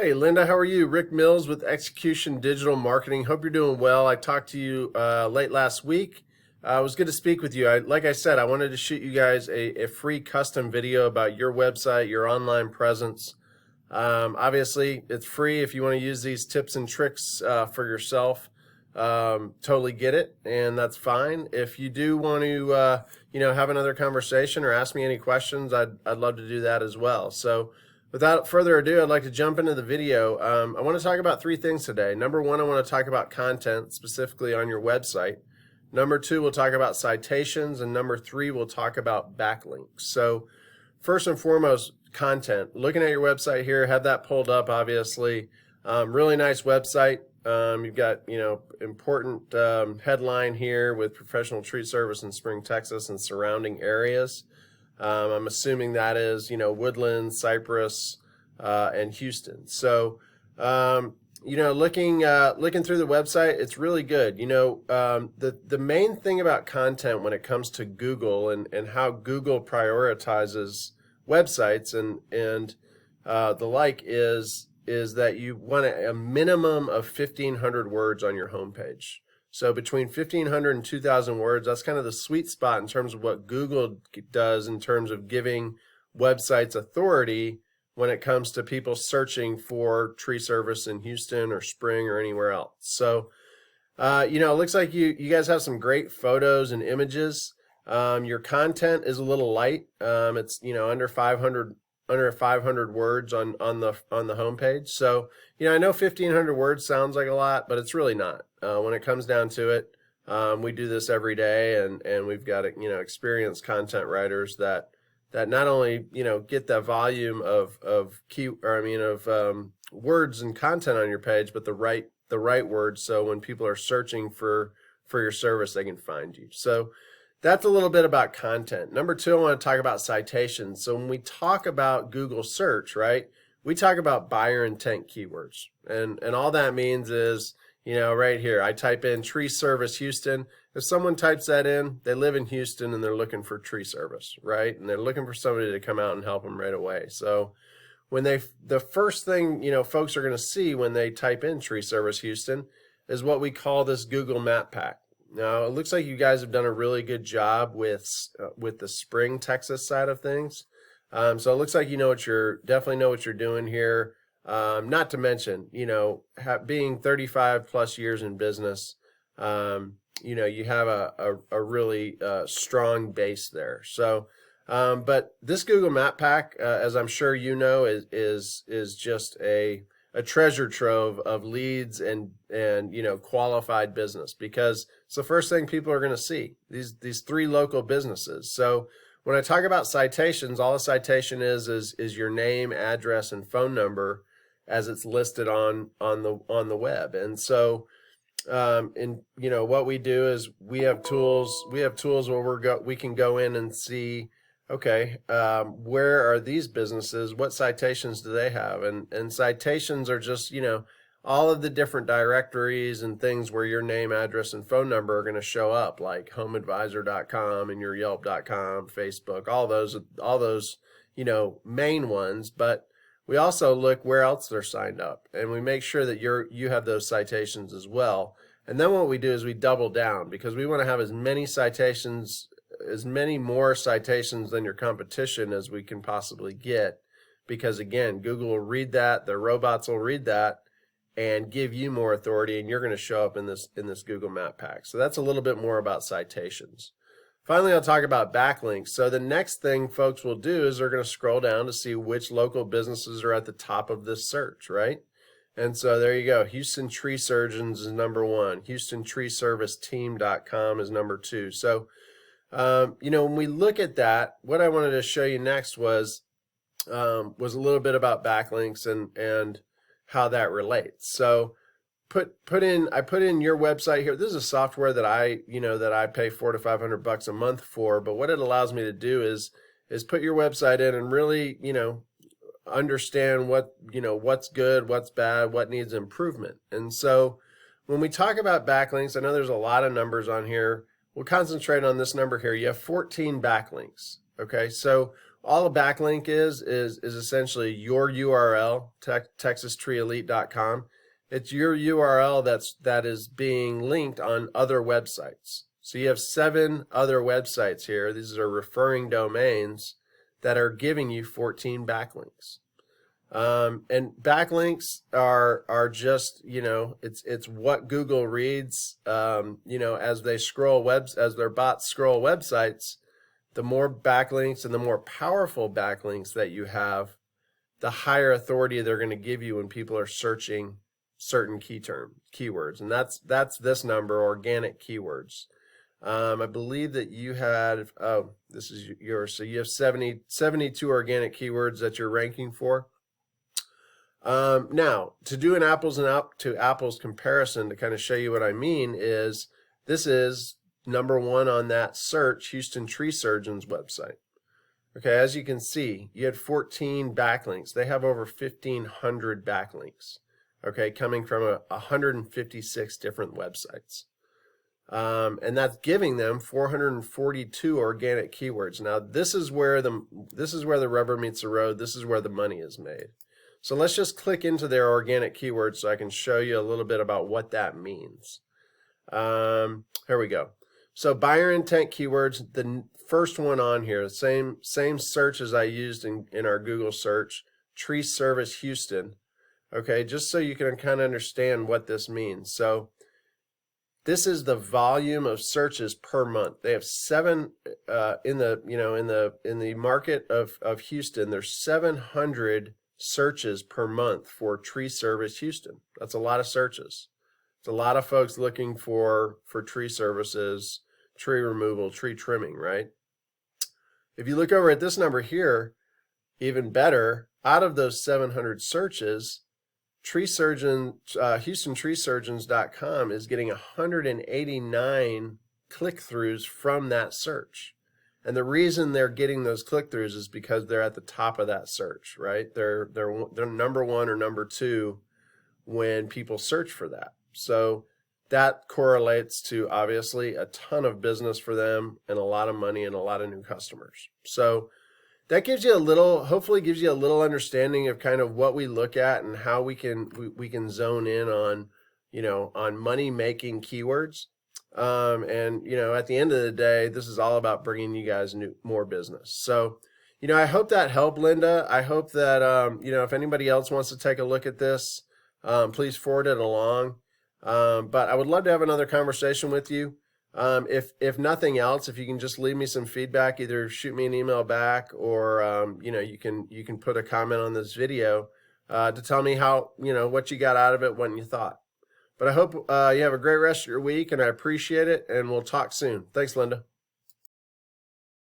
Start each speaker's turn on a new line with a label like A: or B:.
A: Hey, Linda, how are you? Rick Mills with Execution Digital Marketing. Hope you're doing well. I talked to you late last week. It was good to speak with you. Like I said, I wanted to shoot you guys a free custom video about your website, your online presence. Obviously, it's free if you want to use these tips and tricks for yourself. Totally get it, and that's fine. If you do want to, have another conversation or ask me any questions, I'd love to do that as well. So, without further ado, I'd like to jump into the video. I want to talk about three things today. Number one, I want to talk about content, specifically on your website. Number two, we'll talk about citations. And number three, we'll talk about backlinks. So first and foremost, content. Looking at your website here, have that pulled up, obviously. Really nice website. You've got, important headline here with professional tree service in Spring, Texas and surrounding areas. I'm assuming that is, Woodland, Cypress, and Houston. So, looking through the website, it's really good. The main thing about content when it comes to Google and how Google prioritizes websites and the like is that you want a minimum of 1,500 words on your homepage. So between 1,500 and 2,000 words, that's kind of the sweet spot in terms of what Google does in terms of giving websites authority when it comes to people searching for tree service in Houston or Spring or anywhere else. So, it looks like you guys have some great photos and images. Your content is a little light. It's, under 500 words on the homepage. So, I know 1,500 words sounds like a lot, but it's really not. When it comes down to it, we do this every day, and we've got experienced content writers that not only get the volume of words and content on your page, but the right words. So when people are searching for your service, they can find you. So that's a little bit about content. Number two, I want to talk about citations. So when we talk about Google search, right, we talk about buyer intent keywords. And all that means is, right here, I type in tree service Houston. If someone types that in, they live in Houston and they're looking for tree service, right? And they're looking for somebody to come out and help them right away. So when the first thing, folks are going to see when they type in tree service Houston is what we call this Google Map Pack. Now, it looks like you guys have done a really good job with the Spring, Texas side of things. So it looks like definitely know what you're doing here. Not to mention, being 35 plus years in business, you have a really strong base there. So, but this Google Map Pack, as I'm sure you know, is just a treasure trove of leads and qualified business, because it's the first thing people are going to see, these three local businesses. So when I talk about citations, all a citation is your name, address, and phone number as it's listed on the web. And so what we do is we have tools where we can go in and see, okay, where are these businesses? What citations do they have? And citations are just, all of the different directories and things where your name, address, and phone number are going to show up, like homeadvisor.com and your Yelp.com, Facebook, all those, main ones. But we also look where else they're signed up, and we make sure that you have those citations as well. And then what we do is we double down, because we want to have as many more citations than your competition as we can possibly get, because again, Google will read that, their robots will read that and give you more authority, and you're going to show up in this Google Map Pack. So that's a little bit more about citations. Finally, I'll talk about backlinks. So the next thing folks will do is they're going to scroll down to see which local businesses are at the top of this search, right? And so there you go. Houston Tree Surgeons is number one. HoustonTreeServiceTeam.com is number two. So, when we look at that, what I wanted to show you next was a little bit about backlinks and how that relates. So I put in your website here. This is a software that I pay $400 to $500 a month for, but what it allows me to do is put your website in and really, understand what's good, what's bad, what needs improvement. And so when we talk about backlinks, I know there's a lot of numbers on here. We'll concentrate on this number here. You have 14 backlinks. Okay, so All a backlink is essentially your URL, texastreeelite.com. It's your URL that is being linked on other websites. So you have 7 other websites here. These are referring domains that are giving you 14 backlinks. And backlinks are just, it's what Google reads, as they scroll as their bots scroll websites. The more backlinks and the more powerful backlinks that you have, the higher authority they're going to give you when people are searching certain keywords. And that's this number, organic keywords. I believe that you had, this is yours. So you have 72 organic keywords that you're ranking for. Now, to do an apples to apples comparison to kind of show you what I mean is, this is number 1 on that search, Houston Tree Surgeons website. Okay, as you can see, you had 14 backlinks. They have over 1,500 backlinks, okay, coming from 156 different websites. And that's giving them 442 organic keywords. Now, this is where the rubber meets the road. This is where the money is made. So let's just click into their organic keywords so I can show you a little bit about what that means. Here we go. So buyer intent keywords, the first one on here, the same search as I used in our Google search, Tree Service Houston. Okay, just so you can kind of understand what this means. So this is the volume of searches per month. They have 7 in the market of Houston. There's 700 searches per month for Tree Service Houston. That's a lot of searches. It's a lot of folks looking for tree services, tree removal, tree trimming, right? If you look over at this number here, even better, out of those 700 searches, HoustonTreeSurgeons.com is getting 189 click-throughs from that search. And the reason they're getting those click-throughs is because they're at the top of that search, right? They're number 1 or number 2 when people search for that. So that correlates to obviously a ton of business for them and a lot of money and a lot of new customers. So that gives you hopefully gives you a little understanding of kind of what we look at and how we can zone in on, on money making keywords. And at the end of the day, this is all about bringing you guys more business. So, I hope that helped, Linda. I hope that, if anybody else wants to take a look at this, please forward it along. But I would love to have another conversation with you. If nothing else, if you can just leave me some feedback, either shoot me an email back or, you can put a comment on this video, to tell me how, what you got out of it, what you thought. But I hope you have a great rest of your week, and I appreciate it, and we'll talk soon. Thanks, Linda.